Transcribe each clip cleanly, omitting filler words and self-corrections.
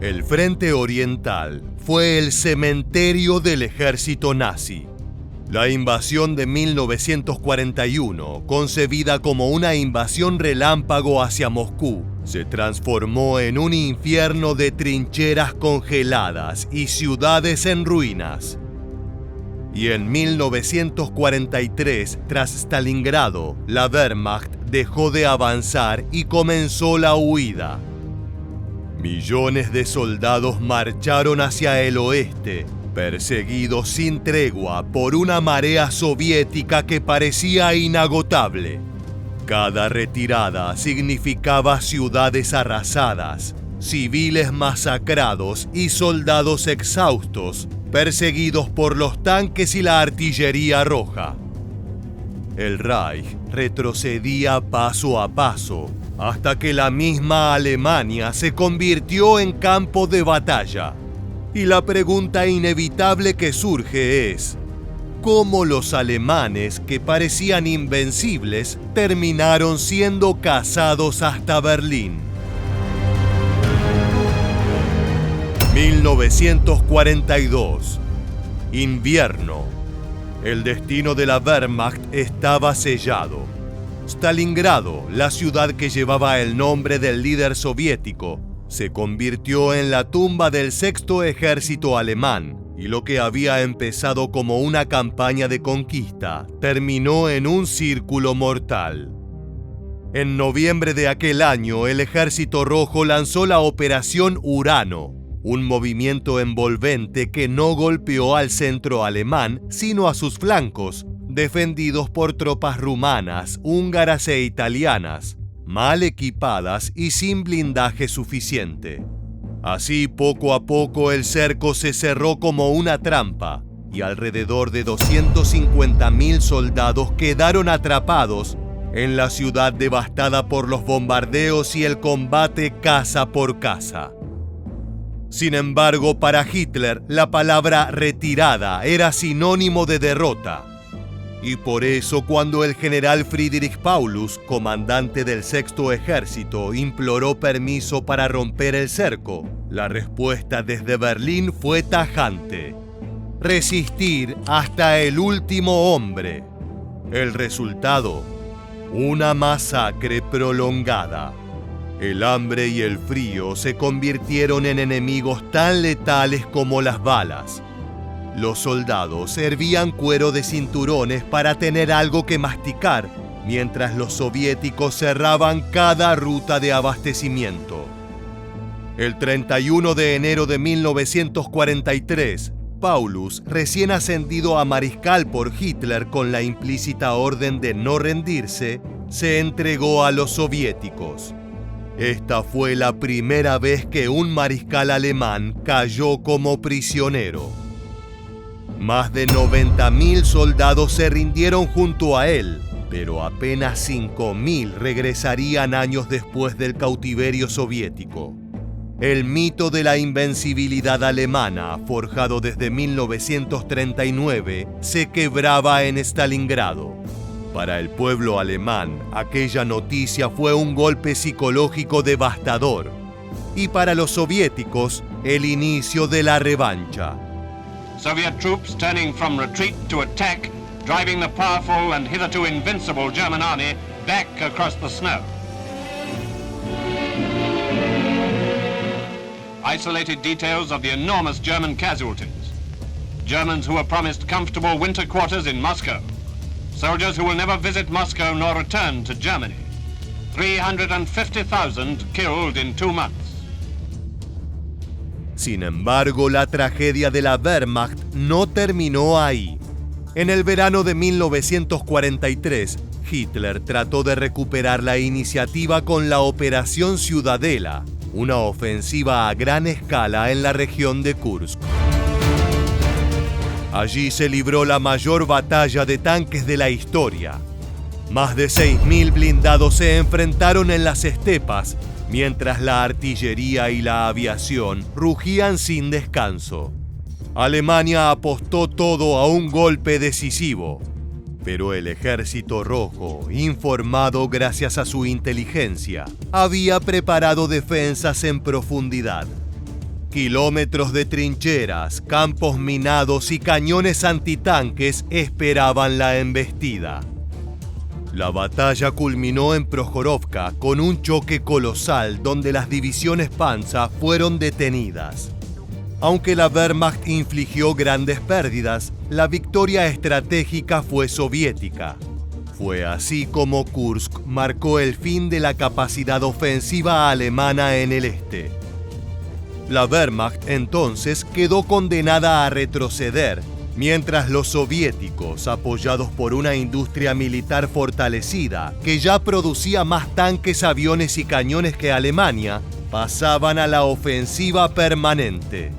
El Frente Oriental fue el cementerio del ejército nazi. La invasión de 1941, concebida como una invasión relámpago hacia Moscú, se transformó en un infierno de trincheras congeladas y ciudades en ruinas. Y en 1943, tras Stalingrado, la Wehrmacht dejó de avanzar y comenzó la huida. Millones de soldados marcharon hacia el oeste, perseguidos sin tregua por una marea soviética que parecía inagotable. Cada retirada significaba ciudades arrasadas, civiles masacrados y soldados exhaustos, perseguidos por los tanques y la artillería roja. El Reich retrocedía paso a paso, hasta que la misma Alemania se convirtió en campo de batalla. Y la pregunta inevitable que surge es: ¿cómo los alemanes, que parecían invencibles, terminaron siendo cazados hasta Berlín? 1942. Invierno. El destino de la Wehrmacht estaba sellado. Stalingrado, la ciudad que llevaba el nombre del líder soviético, se convirtió en la tumba del sexto ejército alemán, y lo que había empezado como una campaña de conquista terminó en un círculo mortal. En noviembre de aquel año, el Ejército Rojo lanzó la Operación Urano, un movimiento envolvente que no golpeó al centro alemán, sino a sus flancos, defendidos por tropas rumanas, húngaras e italianas, mal equipadas y sin blindaje suficiente. Así, poco a poco, el cerco se cerró como una trampa, y alrededor de 250.000 soldados quedaron atrapados en la ciudad devastada por los bombardeos y el combate casa por casa. Sin embargo, para Hitler, la palabra retirada era sinónimo de derrota. Y por eso, cuando el general Friedrich Paulus, comandante del Sexto Ejército, imploró permiso para romper el cerco, la respuesta desde Berlín fue tajante: resistir hasta el último hombre. El resultado: una masacre prolongada. El hambre y el frío se convirtieron en enemigos tan letales como las balas. Los soldados hervían cuero de cinturones para tener algo que masticar, mientras los soviéticos cerraban cada ruta de abastecimiento. El 31 de enero de 1943, Paulus, recién ascendido a mariscal por Hitler con la implícita orden de no rendirse, se entregó a los soviéticos. Esta fue la primera vez que un mariscal alemán cayó como prisionero. Más de 90.000 soldados se rindieron junto a él, pero apenas 5.000 regresarían años después del cautiverio soviético. El mito de la invencibilidad alemana, forjado desde 1939, se quebraba en Stalingrado. Para el pueblo alemán, aquella noticia fue un golpe psicológico devastador. Y para los soviéticos, el inicio de la revancha. Soviet troops turning from retreat to attack, driving the powerful and hitherto invincible German army back across the snow. Isolated details of the enormous German casualties. Germans who were promised comfortable winter quarters in Moscow. Soldiers who will never visit Moscow nor return to Germany. 350,000 killed in 2 months. Sin embargo, la tragedia de la Wehrmacht no terminó ahí. En el verano de 1943, Hitler trató de recuperar la iniciativa con la Operación Ciudadela, una ofensiva a gran escala en la región de Kursk. Allí se libró la mayor batalla de tanques de la historia. Más de 6.000 blindados se enfrentaron en las estepas, mientras la artillería y la aviación rugían sin descanso. Alemania apostó todo a un golpe decisivo, pero el Ejército Rojo, informado gracias a su inteligencia, había preparado defensas en profundidad. Kilómetros de trincheras, campos minados y cañones antitanques esperaban la embestida. La batalla culminó en Prokhorovka con un choque colosal donde las divisiones Panzer fueron detenidas. Aunque la Wehrmacht infligió grandes pérdidas, la victoria estratégica fue soviética. Fue así como Kursk marcó el fin de la capacidad ofensiva alemana en el este. La Wehrmacht entonces quedó condenada a retroceder, mientras los soviéticos, apoyados por una industria militar fortalecida que ya producía más tanques, aviones y cañones que Alemania, pasaban a la ofensiva permanente.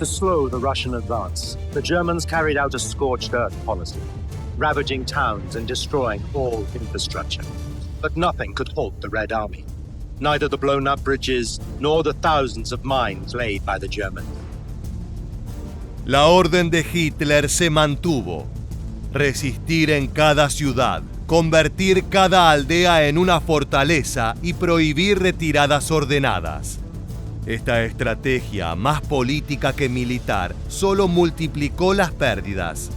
To slow the Russian advance, the Germans carried out a scorched earth policy, ravaging towns and destroying all infrastructure. But nothing could halt the Red Army, neither the blown-up bridges nor the thousands of mines laid by the Germans. La orden de Hitler se mantuvo: resistir en cada ciudad, convertir cada aldea en una fortaleza y prohibir retiradas ordenadas. Esta estrategia, más política que militar, solo multiplicó las pérdidas.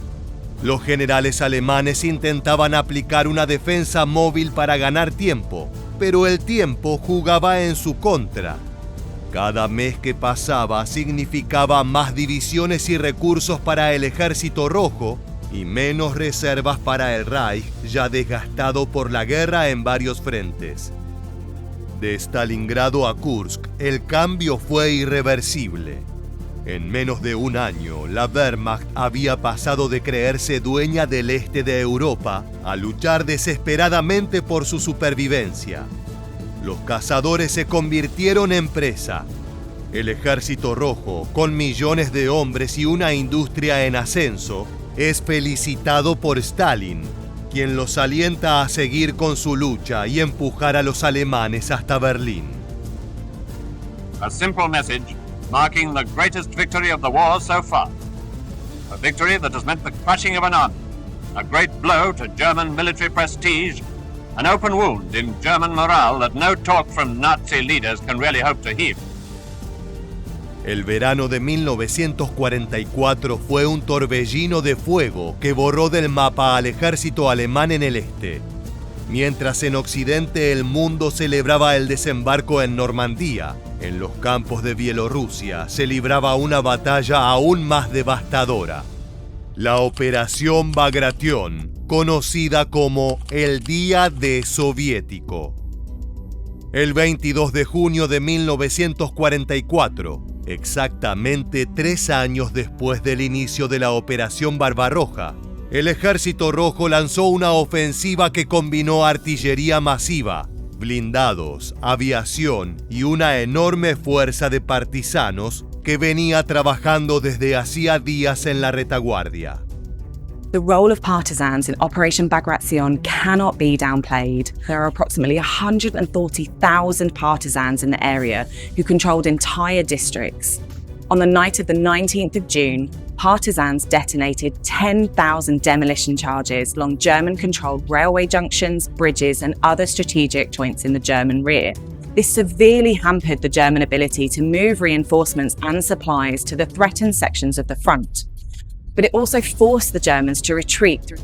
Los generales alemanes intentaban aplicar una defensa móvil para ganar tiempo, pero el tiempo jugaba en su contra. Cada mes que pasaba significaba más divisiones y recursos para el Ejército Rojo y menos reservas para el Reich, ya desgastado por la guerra en varios frentes. De Stalingrado a Kursk, el cambio fue irreversible. En menos de un año, la Wehrmacht había pasado de creerse dueña del este de Europa a luchar desesperadamente por su supervivencia. Los cazadores se convirtieron en presa. El Ejército Rojo, con millones de hombres y una industria en ascenso, es felicitado por Stalin, quien los alienta a seguir con su lucha y empujar a los alemanes hasta Berlín. A simple message marking the greatest victory of the war so far. A victory that has meant the crushing of an army, a great blow to German military prestige, an open wound in German morale that no talk from Nazi leaders can really hope to heal. El verano de 1944 fue un torbellino de fuego que borró del mapa al ejército alemán en el este. Mientras en Occidente el mundo celebraba el desembarco en Normandía, en los campos de Bielorrusia se libraba una batalla aún más devastadora. La Operación Bagration, conocida como el Día D Soviético. El 22 de junio de 1944, exactamente 3 años después del inicio de la Operación Barbarroja, el Ejército Rojo lanzó una ofensiva que combinó artillería masiva, blindados, aviación y una enorme fuerza de partisanos que venía trabajando desde hacía días en la retaguardia. The role of partisans in Operation Bagration cannot be downplayed. There are approximately 140,000 partisans in the area who controlled entire districts. On the night of the 19th of June, partisans detonated 10,000 demolition charges along German-controlled railway junctions, bridges, and other strategic points in the German rear. This severely hampered the German ability to move reinforcements and supplies to the threatened sections of the front. But it also forced the Germans to retreat through.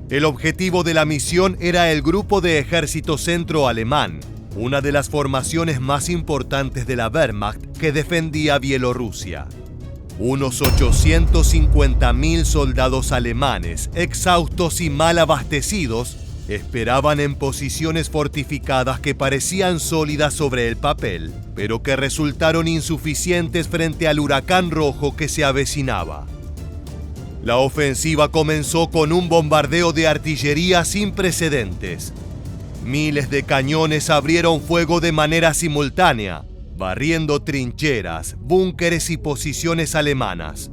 El objetivo de la misión era el Grupo de Ejército Centro Alemán, una de las formaciones más importantes de la Wehrmacht que defendía Bielorrusia. Unos 850.000 soldados alemanes, exhaustos y mal abastecidos, esperaban en posiciones fortificadas que parecían sólidas sobre el papel, pero que resultaron insuficientes frente al huracán rojo que se avecinaba. La ofensiva comenzó con un bombardeo de artillería sin precedentes. Miles de cañones abrieron fuego de manera simultánea, barriendo trincheras, búnkeres y posiciones alemanas.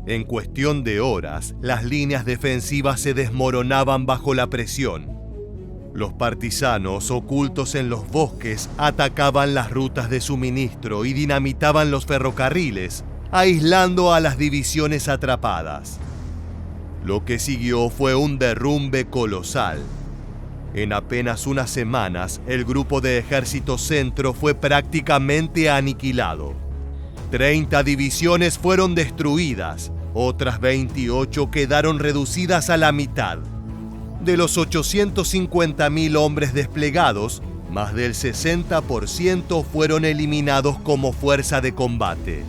En cuestión de horas, las líneas defensivas se desmoronaban bajo la presión. Los partisanos, ocultos en los bosques, atacaban las rutas de suministro y dinamitaban los ferrocarriles, aislando a las divisiones atrapadas. Lo que siguió fue un derrumbe colosal. En apenas unas semanas, el grupo de Ejército Centro fue prácticamente aniquilado. 30 divisiones fueron destruidas, otras 28 quedaron reducidas a la mitad. De los 850.000 hombres desplegados, más del 60% fueron eliminados como fuerza de combate.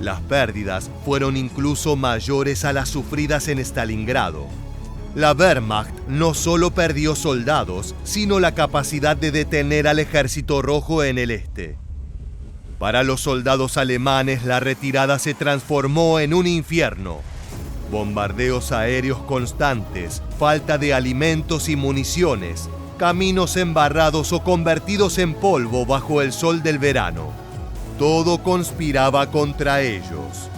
Las pérdidas fueron incluso mayores a las sufridas en Stalingrado. La Wehrmacht no solo perdió soldados, sino la capacidad de detener al Ejército Rojo en el este. Para los soldados alemanes, la retirada se transformó en un infierno. Bombardeos aéreos constantes, falta de alimentos y municiones, caminos embarrados o convertidos en polvo bajo el sol del verano. Todo conspiraba contra ellos.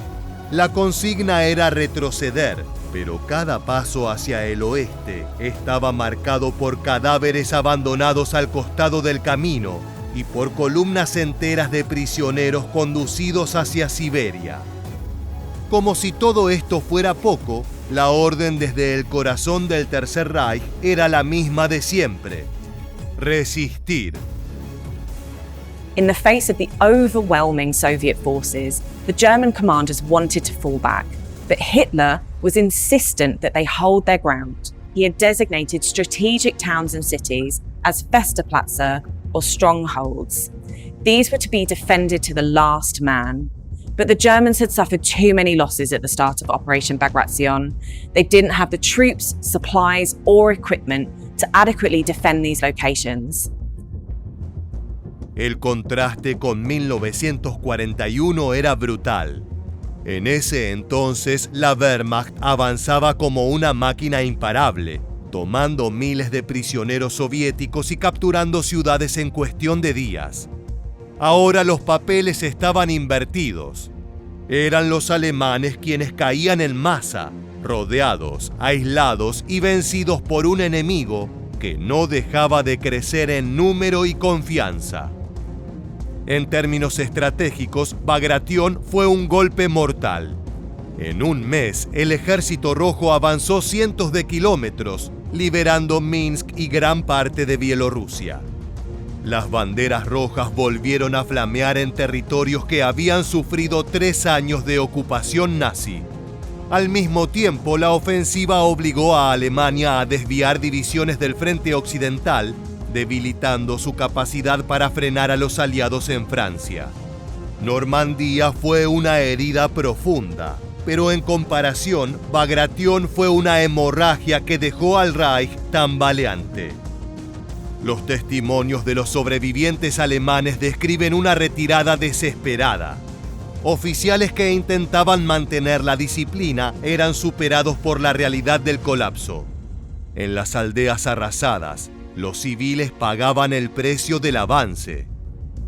La consigna era retroceder, pero cada paso hacia el oeste estaba marcado por cadáveres abandonados al costado del camino y por columnas enteras de prisioneros conducidos hacia Siberia. Como si todo esto fuera poco, la orden desde el corazón del Tercer Reich era la misma de siempre: resistir. In the face of the overwhelming Soviet forces, the German commanders wanted to fall back, but Hitler was insistent that they hold their ground. He had designated strategic towns and cities as Festplätze, or strongholds. These were to be defended to the last man. But the Germans had suffered too many losses at the start of Operation Bagration. They didn't have the troops, supplies, or equipment to adequately defend these locations. El contraste con 1941 era brutal. En ese entonces, la Wehrmacht avanzaba como una máquina imparable, tomando miles de prisioneros soviéticos y capturando ciudades en cuestión de días. Ahora los papeles estaban invertidos. Eran los alemanes quienes caían en masa, rodeados, aislados y vencidos por un enemigo que no dejaba de crecer en número y confianza. En términos estratégicos, Bagration fue un golpe mortal. En un mes, el Ejército Rojo avanzó cientos de kilómetros, liberando Minsk y gran parte de Bielorrusia. Las banderas rojas volvieron a flamear en territorios que habían sufrido 3 años de ocupación nazi. Al mismo tiempo, la ofensiva obligó a Alemania a desviar divisiones del frente occidental, debilitando su capacidad para frenar a los aliados en Francia. Normandía fue una herida profunda, pero en comparación, Bagration fue una hemorragia que dejó al Reich tambaleante. Los testimonios de los sobrevivientes alemanes describen una retirada desesperada. Oficiales que intentaban mantener la disciplina eran superados por la realidad del colapso. En las aldeas arrasadas, los civiles pagaban el precio del avance.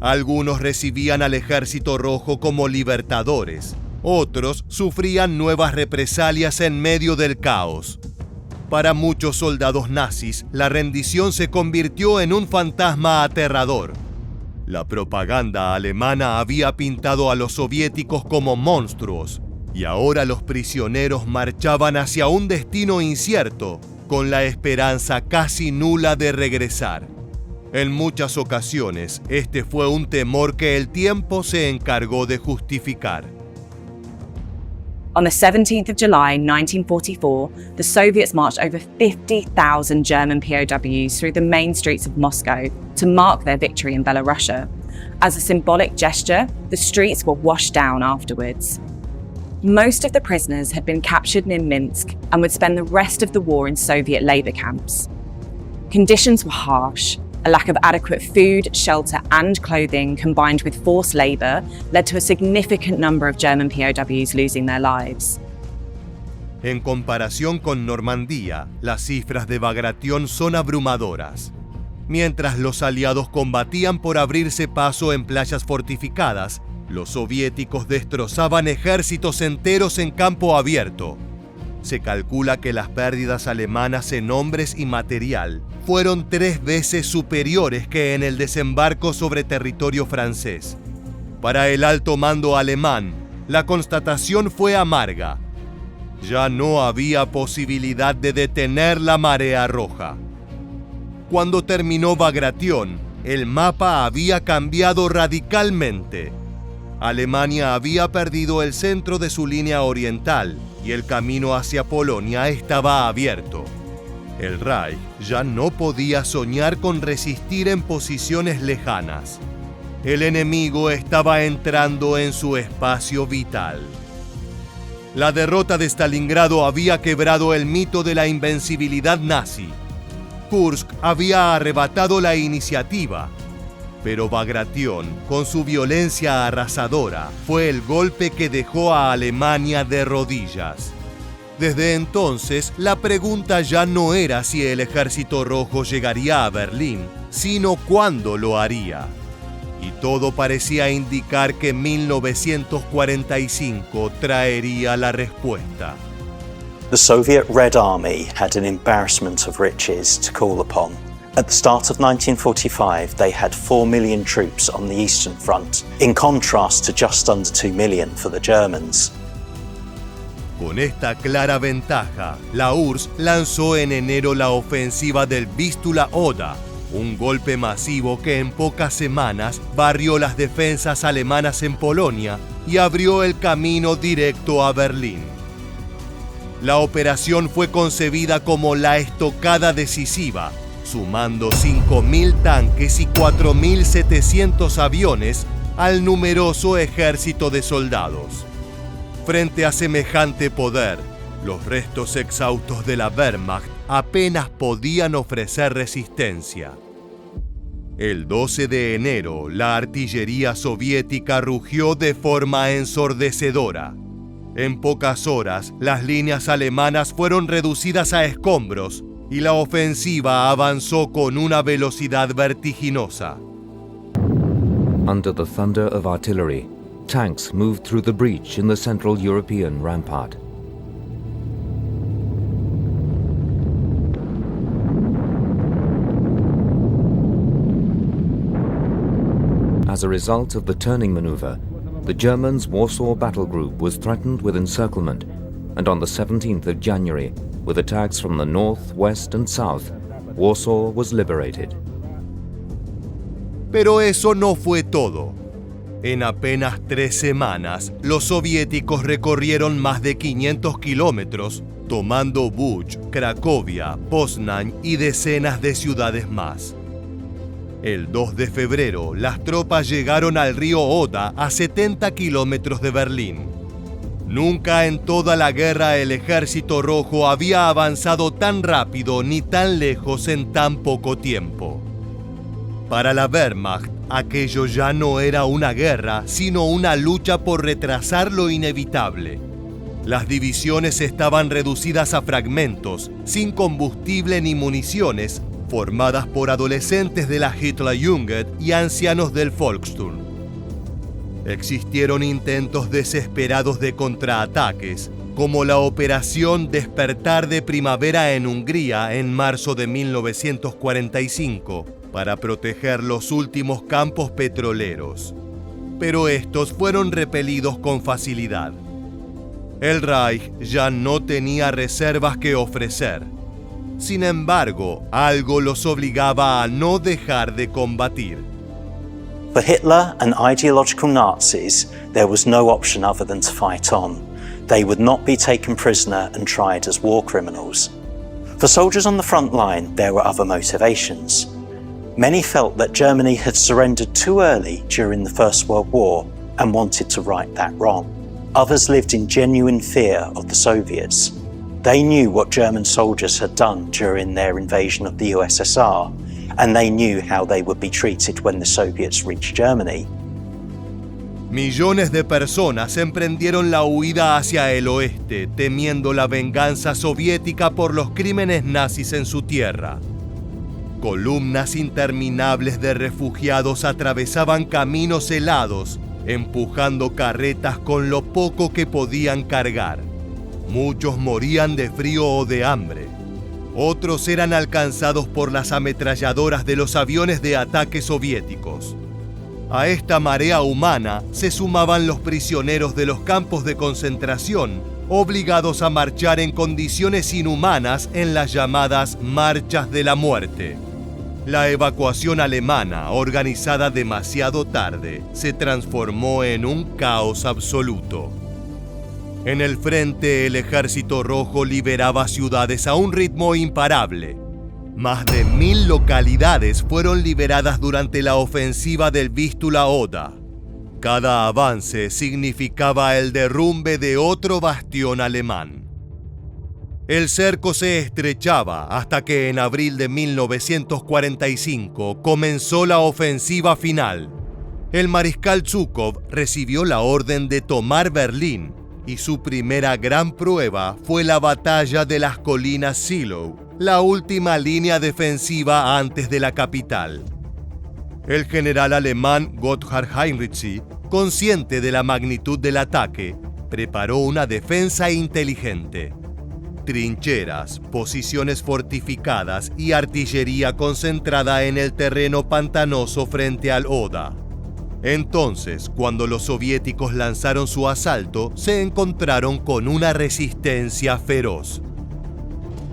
Algunos recibían al Ejército Rojo como libertadores, otros sufrían nuevas represalias en medio del caos. Para muchos soldados nazis, la rendición se convirtió en un fantasma aterrador. La propaganda alemana había pintado a los soviéticos como monstruos, y ahora los prisioneros marchaban hacia un destino incierto, con la esperanza casi nula de regresar. En muchas ocasiones, este fue un temor que el tiempo se encargó de justificar. On the 17th of July 1944, the Soviets marched over 50,000 German POWs through the main streets of Moscow to mark their victory in Belorussia. As a symbolic gesture, the streets were washed down afterwards. Most of the prisoners had been captured near Minsk and would spend the rest of the war in Soviet labor camps. Conditions were harsh. A lack of adequate food, shelter, and clothing, combined with forced labor, led to a significant number of German POWs losing their lives. En comparación con Normandía, las cifras de Bagration son abrumadoras. Mientras los aliados combatían por abrirse paso en playas fortificadas, los soviéticos destrozaban ejércitos enteros en campo abierto. Se calcula que las pérdidas alemanas en hombres y material fueron 3 veces superiores que en el desembarco sobre territorio francés. Para el alto mando alemán, la constatación fue amarga. Ya no había posibilidad de detener la marea roja. Cuando terminó Bagration, el mapa había cambiado radicalmente. Alemania había perdido el centro de su línea oriental y el camino hacia Polonia estaba abierto. El Reich ya no podía soñar con resistir en posiciones lejanas. El enemigo estaba entrando en su espacio vital. La derrota de Stalingrado había quebrado el mito de la invencibilidad nazi. Kursk había arrebatado la iniciativa, pero Bagration, con su violencia arrasadora, fue el golpe que dejó a Alemania de rodillas. Desde entonces, la pregunta ya no era si el Ejército Rojo llegaría a Berlín, sino cuándo lo haría. Y todo parecía indicar que 1945 traería la respuesta. The Soviet Red Army had an embarrassment of riches to call upon. At the start of 1945, they had 4 million troops on the Eastern Front, in contrast to just under 2 million for the Germans. Con esta clara ventaja, la URSS lanzó en enero la ofensiva del Vístula-Oda, un golpe masivo que en pocas semanas barrió las defensas alemanas en Polonia y abrió el camino directo a Berlín. La operación fue concebida como la estocada decisiva, sumando 5.000 tanques y 4.700 aviones al numeroso ejército de soldados. Frente a semejante poder, los restos exhaustos de la Wehrmacht apenas podían ofrecer resistencia. El 12 de enero, la artillería soviética rugió de forma ensordecedora. En pocas horas, las líneas alemanas fueron reducidas a escombros y la ofensiva avanzó con una velocidad vertiginosa. Under the thunder of artillery, tanks moved through the breach in the Central European rampart. As a result of the turning maneuver, the Germans' Warsaw Battle Group was threatened with encirclement, and on the 17th of January, with attacks from the north, west and south, Warsaw was liberated. Pero eso no fue todo. En apenas 3 semanas, los soviéticos recorrieron más de 500 kilómetros, tomando Buch, Cracovia, Poznań y decenas de ciudades más. El 2 de febrero, las tropas llegaron al río Oda a 70 kilómetros de Berlín. Nunca en toda la guerra el Ejército Rojo había avanzado tan rápido ni tan lejos en tan poco tiempo. Para la Wehrmacht, aquello ya no era una guerra, sino una lucha por retrasar lo inevitable. Las divisiones estaban reducidas a fragmentos, sin combustible ni municiones, formadas por adolescentes de la Hitlerjugend y ancianos del Volkssturm. Existieron intentos desesperados de contraataques, como la Operación Despertar de Primavera en Hungría en marzo de 1945, para proteger los últimos campos petroleros. Pero estos fueron repelidos con facilidad. El Reich ya no tenía reservas que ofrecer. Sin embargo, algo los obligaba a no dejar de combatir. For Hitler and ideological Nazis, there was no option other than to fight on. They would not be taken prisoner and tried as war criminals. For soldiers on the front line, there were other motivations. Many felt that Germany had surrendered too early during the First World War and wanted to right that wrong. Others lived in genuine fear of the Soviets. They knew what German soldiers had done during their invasion of the USSR, and they knew how they would be treated when the Soviets reached Germany. Millones de personas emprendieron la huida hacia el oeste, temiendo la venganza soviética por los crímenes nazis en su tierra. Columnas interminables de refugiados atravesaban caminos helados, empujando carretas con lo poco que podían cargar. Muchos morían de frío o de hambre. Otros eran alcanzados por las ametralladoras de los aviones de ataque soviéticos. A esta marea humana se sumaban los prisioneros de los campos de concentración, obligados a marchar en condiciones inhumanas en las llamadas marchas de la muerte. La evacuación alemana, organizada demasiado tarde, se transformó en un caos absoluto. En el frente, el Ejército Rojo liberaba ciudades a un ritmo imparable. Más de 1000 localidades fueron liberadas durante la ofensiva del Vístula Oda. Cada avance significaba el derrumbe de otro bastión alemán. El cerco se estrechaba hasta que en abril de 1945 comenzó la ofensiva final. El mariscal Zhukov recibió la orden de tomar Berlín y su primera gran prueba fue la batalla de las colinas Seelow, la última línea defensiva antes de la capital. El general alemán Gotthard Heinrici, consciente de la magnitud del ataque, preparó una defensa inteligente. Trincheras, posiciones fortificadas y artillería concentrada en el terreno pantanoso frente al Oda. Entonces, cuando los soviéticos lanzaron su asalto, se encontraron con una resistencia feroz.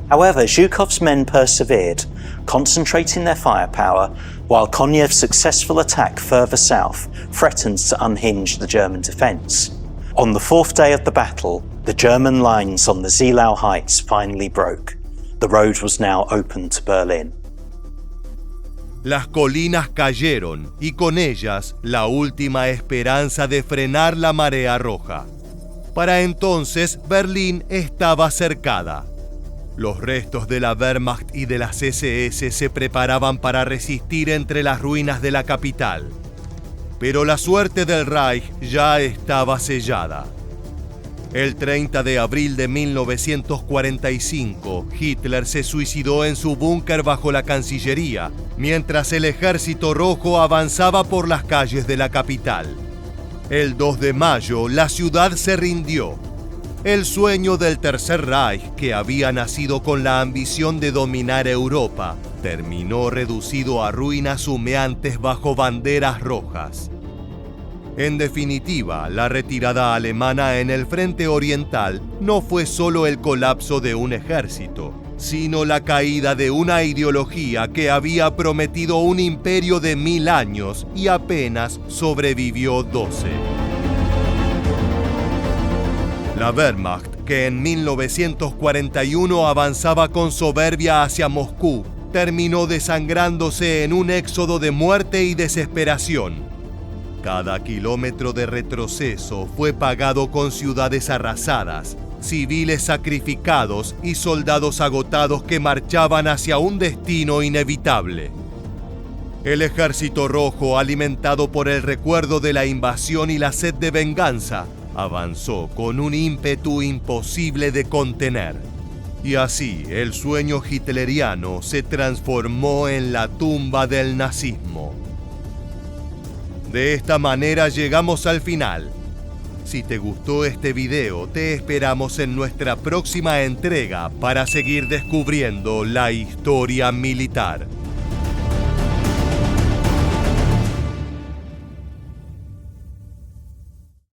However, Zhukov's men persevered, concentrating their firepower, while Konyev's successful attack further south threatened to unhinge the German defence. On the fourth day of the battle, the German lines on the Zielau Heights finally broke. The road was now open to Berlin. Las colinas cayeron y con ellas la última esperanza de frenar la marea roja. Para entonces, Berlín estaba cercada. Los restos de la Wehrmacht y de las SS se preparaban para resistir entre las ruinas de la capital. Pero la suerte del Reich ya estaba sellada. El 30 de abril de 1945, Hitler se suicidó en su búnker bajo la Cancillería, mientras el Ejército Rojo avanzaba por las calles de la capital. El 2 de mayo, la ciudad se rindió. El sueño del Tercer Reich, que había nacido con la ambición de dominar Europa, terminó reducido a ruinas humeantes bajo banderas rojas. En definitiva, la retirada alemana en el frente oriental no fue solo el colapso de un ejército, sino la caída de una ideología que había prometido un imperio de 1000 años y apenas sobrevivió 12. La Wehrmacht, que en 1941 avanzaba con soberbia hacia Moscú, terminó desangrándose en un éxodo de muerte y desesperación. Cada kilómetro de retroceso fue pagado con ciudades arrasadas, civiles sacrificados y soldados agotados que marchaban hacia un destino inevitable. El Ejército Rojo, alimentado por el recuerdo de la invasión y la sed de venganza, avanzó con un ímpetu imposible de contener. Y así el sueño hitleriano se transformó en la tumba del nazismo. De esta manera llegamos al final. Si te gustó este video, te esperamos en nuestra próxima entrega para seguir descubriendo la historia militar.